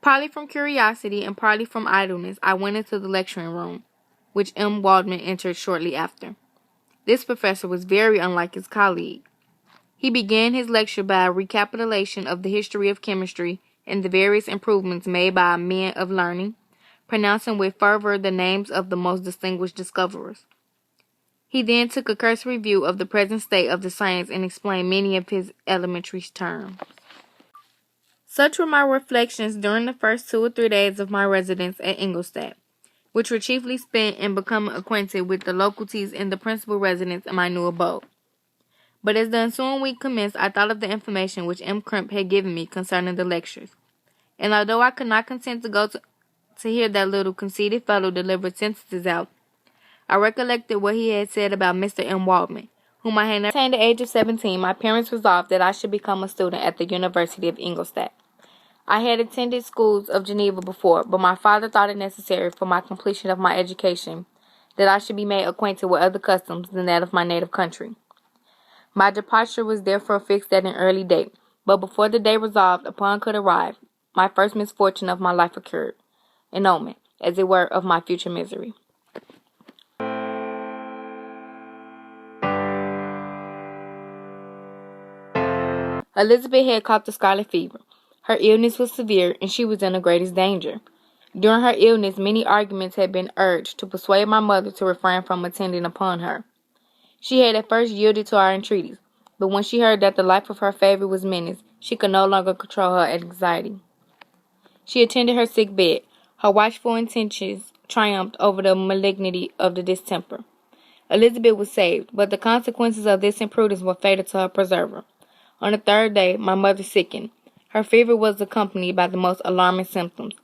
Partly from curiosity and partly from idleness, I went into the lecturing room, which M. Waldman entered shortly after. This professor was very unlike his colleague. He began his lecture by a recapitulation of the history of chemistry and the various improvements made by men of learning, pronouncing with fervor the names of the most distinguished discoverers. He then took a cursory view of the present state of the science and explained many of his elementary terms. Such were my reflections during the first 2 or 3 days of my residence at Ingolstadt, which were chiefly spent in becoming acquainted with the localities and the principal residents in my new abode. But as the ensuing week commenced, I thought of the information which M. Crump had given me concerning the lectures, and although I could not consent to go to hear that little conceited fellow deliver sentences out, I recollected what he had said about Mr. M. Waldman, whom I had never attained the age of 17. My parents resolved that I should become a student at the University of Ingolstadt. I had attended schools of Geneva before, but my father thought it necessary for my completion of my education that I should be made acquainted with other customs than that of my native country. My departure was therefore fixed at an early date, but before the day resolved upon could arrive, my first misfortune of my life occurred, an omen, as it were, of my future misery. Elizabeth had caught the scarlet fever. Her illness was severe, and she was in the greatest danger. During her illness, many arguments had been urged to persuade my mother to refrain from attending upon her. She had at first yielded to our entreaties, but when she heard that the life of her favorite was menaced, she could no longer control her anxiety. She attended her sick bed. Her watchful intentions triumphed over the malignity of the distemper. Elizabeth was saved, but the consequences of this imprudence were fatal to her preserver. On the 3rd day, my mother sickened. Her fever was accompanied by the most alarming symptoms,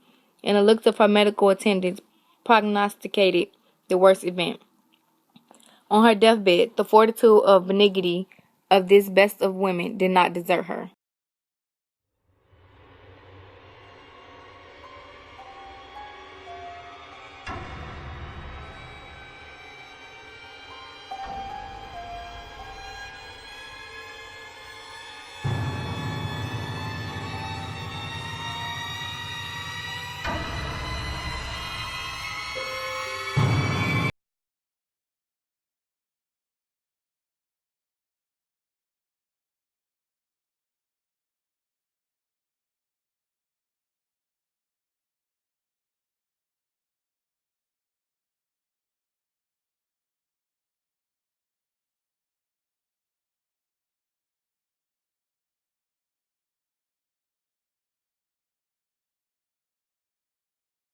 and the looks of her medical attendants prognosticated the worst event. On her deathbed, the fortitude of benignity of this best of women did not desert her.